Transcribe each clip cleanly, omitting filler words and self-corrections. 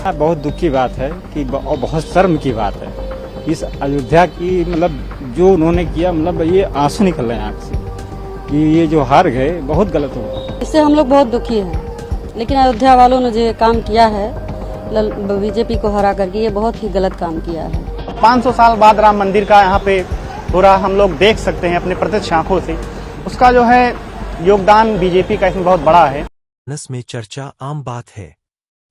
बहुत दुख की बात है कि और बहुत शर्म की बात है इस अयोध्या की, मतलब जो उन्होंने किया, मतलब ये आंसू निकल रहे हैं आंख से कि ये जो हार गए बहुत गलत हुआ। इससे हम लोग बहुत दुखी हैं, लेकिन अयोध्या वालों ने जो काम किया है बीजेपी को हरा करके, ये बहुत ही गलत काम किया है। 500 साल बाद राम मंदिर का यहाँ पे पूरा हम लोग देख सकते हैं अपने प्रत्यक्ष आंखों से। उसका जो है योगदान बीजेपी का इसमें बहुत बड़ा है। नस में चर्चा आम बात है।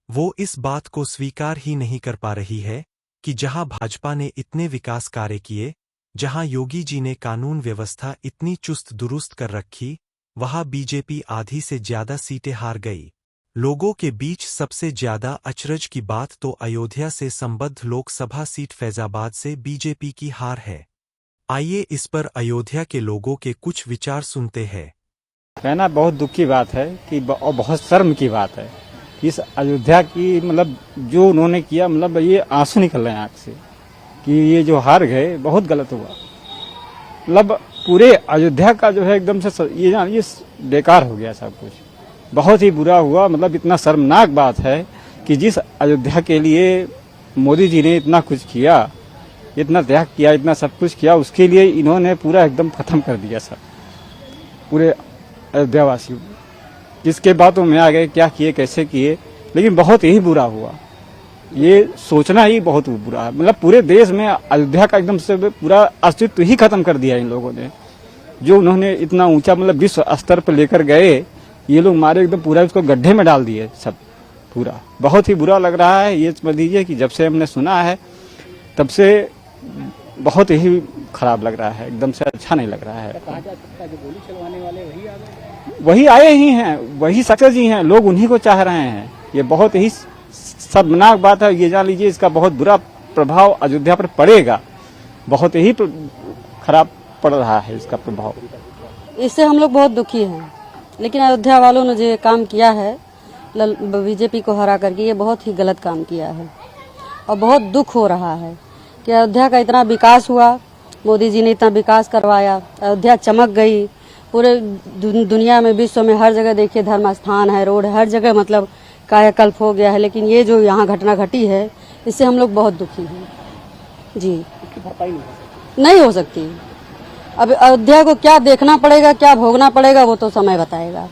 वो इस बात को स्वीकार ही नहीं कर पा रही है कि जहां भाजपा ने इतने विकास कार्य किए, जहां योगी जी ने कानून व्यवस्था इतनी चुस्त दुरुस्त कर रखी, वहां बीजेपी आधी से ज्यादा सीटें हार गई। लोगों के बीच सबसे ज्यादा अचरज की बात तो अयोध्या से संबद्ध लोकसभा सीट फैजाबाद से बीजेपी की हार है। आइए इस पर अयोध्या के लोगों के कुछ विचार सुनते हैं। कहना बहुत दुख की बात है कि और बहुत शर्म की बात है इस अयोध्या की, मतलब जो उन्होंने किया, मतलब ये आंसू निकल रहे हैं आंख से कि ये जो हार गए बहुत गलत हुआ। मतलब पूरे अयोध्या का जो है एकदम से ये बेकार हो गया सब कुछ, बहुत ही बुरा हुआ। मतलब इतना शर्मनाक बात है कि जिस अयोध्या के लिए मोदी जी ने इतना कुछ किया, इतना त्याग किया, इतना सब कुछ किया, उसके लिए इन्होंने पूरा एकदम खत्म कर दिया सब पूरे अयोध्यावासियों। किसके बातों में आ गए, क्या किए, कैसे किए, लेकिन बहुत ही बुरा हुआ। ये सोचना ही बहुत बुरा है। मतलब पूरे देश में अयोध्या का एकदम से पूरा अस्तित्व ही खत्म कर दिया इन लोगों ने। जो उन्होंने इतना ऊंचा मतलब विश्व स्तर पर लेकर गए, ये लोग मारे एकदम पूरा उसको गड्ढे में डाल दिए सब पूरा। बहुत ही बुरा लग रहा है। ये समझ लीजिए कि जब से हमने सुना है तब से बहुत ही खराब लग रहा है, एकदम से अच्छा नहीं लग रहा है। कहा जा सकता है जो गोली चलवाने वाले वही आ गए, वही आए ही हैं, वही सक्सेस ही हैं, लोग उन्हीं को चाह रहे हैं। ये बहुत ही शर्मनाक बात है। ये जान लीजिए इसका बहुत बुरा प्रभाव अयोध्या पर पड़ेगा, बहुत ही खराब पड़ रहा है इसका प्रभाव। इससे हम लोग बहुत दुखी हैं, लेकिन अयोध्या वालों ने जो काम किया है बीजेपी को हरा करके, ये बहुत ही गलत काम किया है। और बहुत दुख हो रहा है कि अयोध्या का इतना विकास हुआ, मोदी जी ने इतना विकास करवाया, अयोध्या चमक गई। पूरे दुनिया में, विश्व में हर जगह देखिए धर्म स्थान है, रोड है, हर जगह मतलब कायाकल्प हो गया है। लेकिन ये जो यहाँ घटना घटी है, इससे हम लोग बहुत दुखी हैं जी। इसकी भरपाई नहीं हो सकती। अब अयोध्या को क्या देखना पड़ेगा, क्या भोगना पड़ेगा, वो तो समय बताएगा।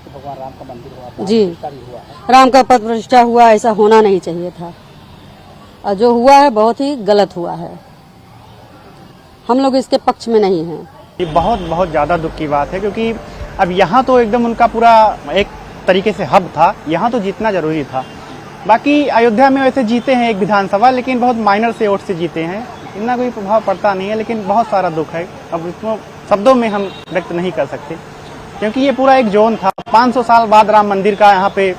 भगवान राम का मंदिर हुआ, जी, हुआ है। राम का पद प्रतिष्ठा हुआ, ऐसा होना नहीं चाहिए था। और जो हुआ है बहुत ही गलत हुआ है। हम लोग इसके पक्ष में नहीं हैं। ये बहुत बहुत ज़्यादा दुख की बात है, क्योंकि अब यहाँ तो एकदम उनका पूरा एक तरीके से हब था, यहाँ तो जीतना जरूरी था। बाकी अयोध्या में वैसे जीते हैं एक विधानसभा, लेकिन बहुत माइनर से वोट से जीते हैं, इतना कोई प्रभाव पड़ता नहीं है। लेकिन बहुत सारा दुख है, अब इसको शब्दों में हम व्यक्त नहीं कर सकते, क्योंकि ये पूरा एक जोन था। 500 साल बाद राम मंदिर का यहाँ पे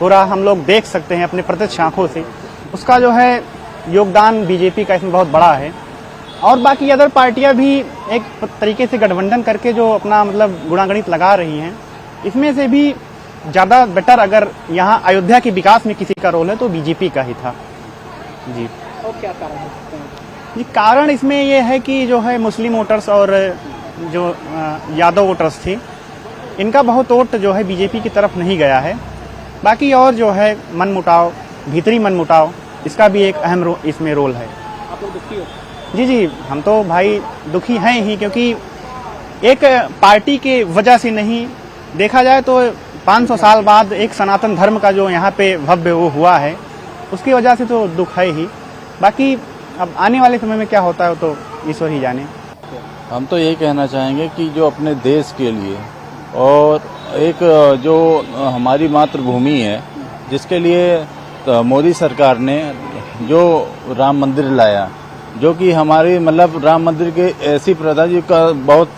पूरा हम लोग देख सकते हैं अपने प्रत्यक्ष आंखों से। उसका जो है योगदान बीजेपी का इसमें बहुत बड़ा है। और बाकी अदर पार्टियां भी एक तरीके से गठबंधन करके जो अपना मतलब गुणागणित लगा रही हैं, इसमें से भी ज़्यादा बेटर अगर यहाँ अयोध्या के विकास में किसी का रोल है तो बीजेपी का ही था जी। और क्या कारण हो सकते हैं? जी, कारण इसमें ये है कि जो है मुस्लिम वोटर्स और जो यादव वोटर्स थी, इनका बहुत वोट जो है बीजेपी की तरफ नहीं गया है। बाकी और जो है मनमुटाव, भीतरी मनमुटाव, इसका भी एक अहम इसमें रोल है। आप लोग दुखी हो? जी, हम तो भाई दुखी हैं ही, क्योंकि एक पार्टी के वजह से नहीं, देखा जाए तो 500 साल बाद एक सनातन धर्म का जो यहाँ पे भव्य वो हुआ है, उसकी वजह से तो दुख है ही। बाकी अब आने वाले समय में क्या होता है तो ईश्वर ही जाने। हम तो यही कहना चाहेंगे कि जो अपने देश के लिए और एक जो हमारी मातृभूमि है, जिसके लिए मोदी सरकार ने जो राम मंदिर लाया, जो कि हमारी मतलब राम मंदिर के ऐसी प्रथा जी का बहुत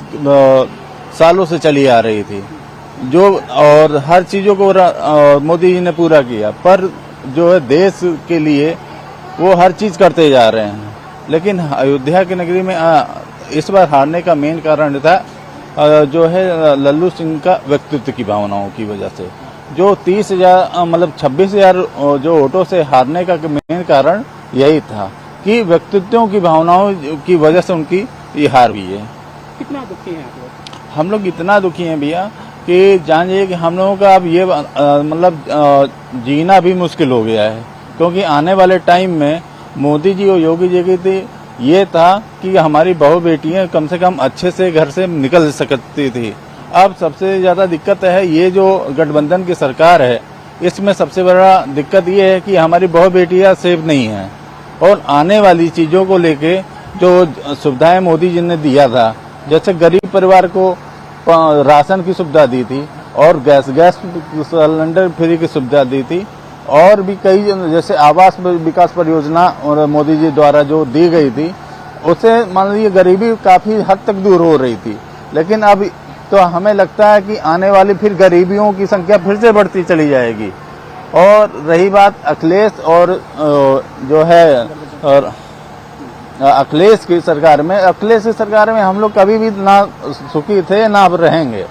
सालों से चली आ रही थी, जो और हर चीज़ों को मोदी जी ने पूरा किया, पर जो है देश के लिए वो हर चीज़ करते जा रहे हैं। लेकिन अयोध्या की नगरी में इस बार हारने का मेन कारण था जो है लल्लू सिंह का व्यक्तित्व की भावनाओं की वजह से। जो 30,000 मतलब 26,000 जो वोटों से हारने का मेन कारण यही था कि व्यक्तित्वों की भावनाओं की वजह से उनकी ये हार हुई है। कितना दुखी हैं आप लोग? हम लोग इतना दुखी हैं भैया कि जानिए कि हम लोगों का अब ये मतलब जीना भी मुश्किल हो गया है। क्योंकि आने वाले टाइम में मोदी जी और योगी जी की ये था कि हमारी बहू बेटियां कम से कम अच्छे से घर से निकल सकती थी। अब सबसे ज्यादा दिक्कत है ये जो गठबंधन की सरकार है, इसमें सबसे बड़ा दिक्कत ये है कि हमारी बहू बेटियां सेफ नहीं हैं और आने वाली चीजों को लेके जो सुविधाएं मोदी जी ने दिया था, जैसे गरीब परिवार को राशन की सुविधा दी थी और गैस सिलेंडर फ्री की सुविधा दी थी और भी कई जैसे आवास विकास परियोजना और मोदी जी द्वारा जो दी गई थी, उससे मान लीजिए गरीबी काफी हद तक दूर हो रही थी। लेकिन अब तो हमें लगता है कि आने वाली फिर गरीबियों की संख्या फिर से बढ़ती चली जाएगी। और रही बात अखिलेश और जो है और अखिलेश की सरकार में हम लोग कभी भी ना सुखी थे ना अब रहेंगे।